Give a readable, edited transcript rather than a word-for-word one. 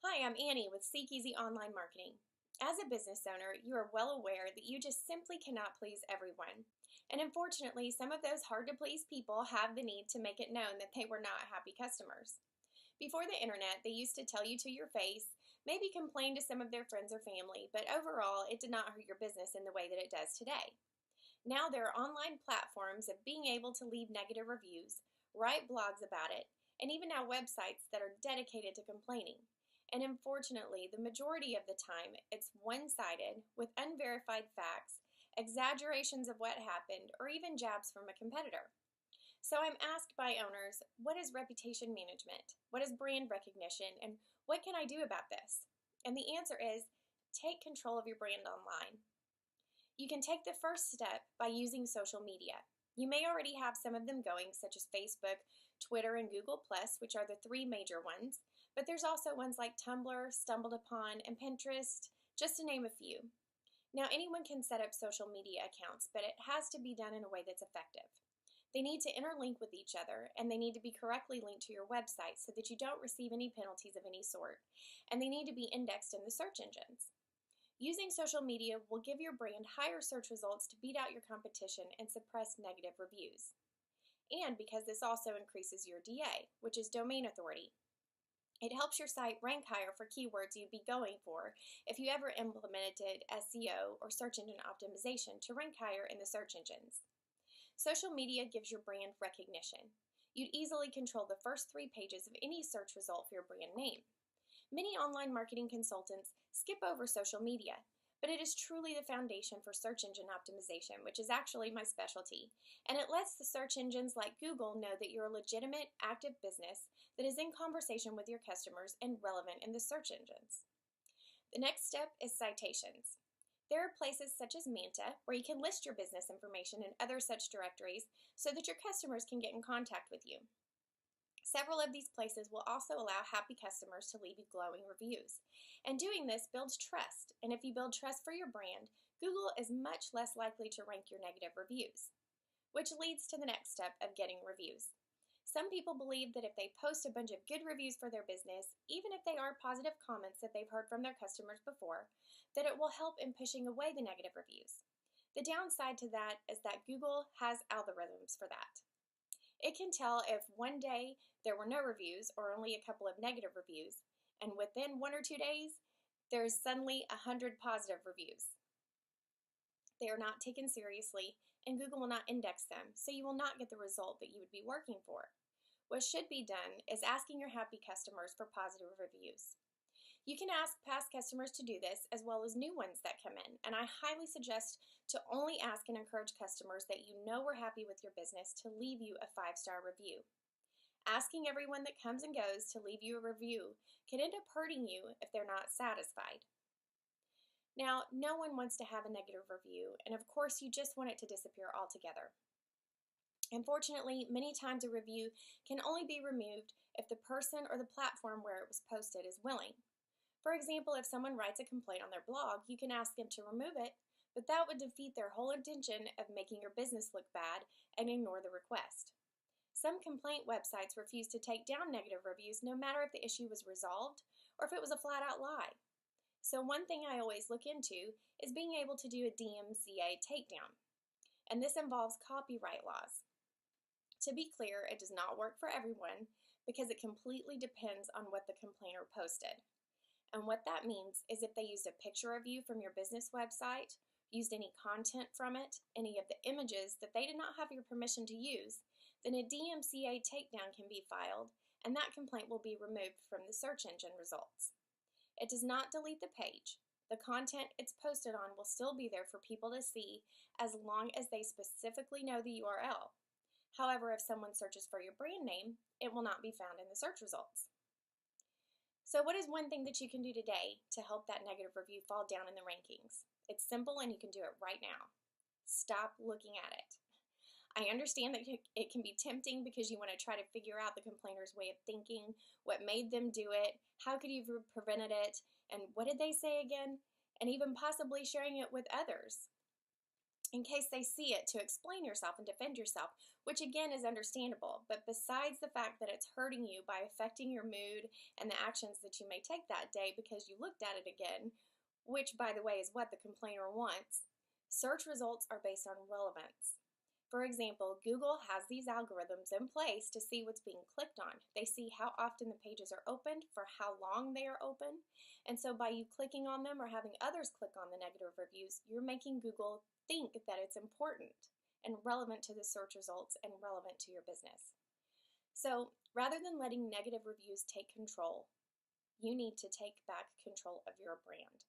Hi, I'm Annie with Seek Easy Online Marketing. As a business owner, you are well aware that you just simply cannot please everyone. And unfortunately, some of those hard to please people have the need to make it known that they were not happy customers. Before the internet, they used to tell you to your face, maybe complain to some of their friends or family, but overall, it did not hurt your business in the way that it does today. Now there are online platforms of being able to leave negative reviews, write blogs about it, and even now websites that are dedicated to complaining. And unfortunately, the majority of the time, it's one sided with unverified facts, exaggerations of what happened, or even jabs from a competitor. So I'm asked by owners, what is reputation management? What is brand recognition? And what can I do about this? And the answer is take control of your brand online. You can take the first step by using social media. You may already have some of them going, such as Facebook, Twitter, and Google+, which are the three major ones, but there's also ones like Tumblr, StumbledUpon, and Pinterest, just to name a few. Now, anyone can set up social media accounts, but it has to be done in a way that's effective. They need to interlink with each other, and they need to be correctly linked to your website so that you don't receive any penalties of any sort, and they need to be indexed in the search engines. Using social media will give your brand higher search results to beat out your competition and suppress negative reviews. And because this also increases your DA, which is domain authority. It helps your site rank higher for keywords you'd be going for if you ever implemented SEO or search engine optimization to rank higher in the search engines. Social media gives your brand recognition. You'd easily control the first 3 pages of any search result for your brand name. Many online marketing consultants skip over social media, but it is truly the foundation for search engine optimization, which is actually my specialty, and it lets the search engines like Google know that you're a legitimate, active business that is in conversation with your customers and relevant in the search engines. The next step is citations. There are places such as Manta where you can list your business information and other such directories so that your customers can get in contact with you. Several of these places will also allow happy customers to leave you glowing reviews. And doing this builds trust, and if you build trust for your brand, Google is much less likely to rank your negative reviews. Which leads to the next step of getting reviews. Some people believe that if they post a bunch of good reviews for their business, even if they are positive comments that they've heard from their customers before, that it will help in pushing away the negative reviews. The downside to that is that Google has algorithms for that. It can tell if one day there were no reviews or only a couple of negative reviews, and within 1 or 2 days, there's suddenly 100 positive reviews. They are not taken seriously, and Google will not index them, so you will not get the result that you would be working for. What should be done is asking your happy customers for positive reviews. You can ask past customers to do this as well as new ones that come in, and I highly suggest to only ask and encourage customers that you know were happy with your business to leave you a 5-star review. Asking everyone that comes and goes to leave you a review can end up hurting you if they're not satisfied. Now, no one wants to have a negative review, and of course you just want it to disappear altogether. Unfortunately, many times a review can only be removed if the person or the platform where it was posted is willing. For example, if someone writes a complaint on their blog, you can ask them to remove it, but that would defeat their whole intention of making your business look bad and ignore the request. Some complaint websites refuse to take down negative reviews no matter if the issue was resolved or if it was a flat-out lie. So one thing I always look into is being able to do a DMCA takedown, and this involves copyright laws. To be clear, it does not work for everyone because it completely depends on what the complainer posted. And what that means is if they used a picture of you from your business website, used any content from it, any of the images that they did not have your permission to use, then a DMCA takedown can be filed, and that complaint will be removed from the search engine results. It does not delete the page. The content it's posted on will still be there for people to see as long as they specifically know the URL. However, if someone searches for your brand name, it will not be found in the search results. So what is one thing that you can do today to help that negative review fall down in the rankings? It's simple and you can do it right now. Stop looking at it. I understand that it can be tempting because you want to try to figure out the complainer's way of thinking, what made them do it, how could you have prevented it, and what did they say again, and even possibly sharing it with others. in case they see it, to explain yourself and defend yourself, which again is understandable. But besides the fact that it's hurting you by affecting your mood and the actions that you may take that day because you looked at it again, which by the way is what the complainer wants, search results are based on relevance. For example, Google has these algorithms in place to see what's being clicked on. They see how often the pages are opened, for how long they are open, and so by you clicking on them or having others click on the negative reviews, you're making Google think that it's important and relevant to the search results and relevant to your business. So rather than letting negative reviews take control, you need to take back control of your brand.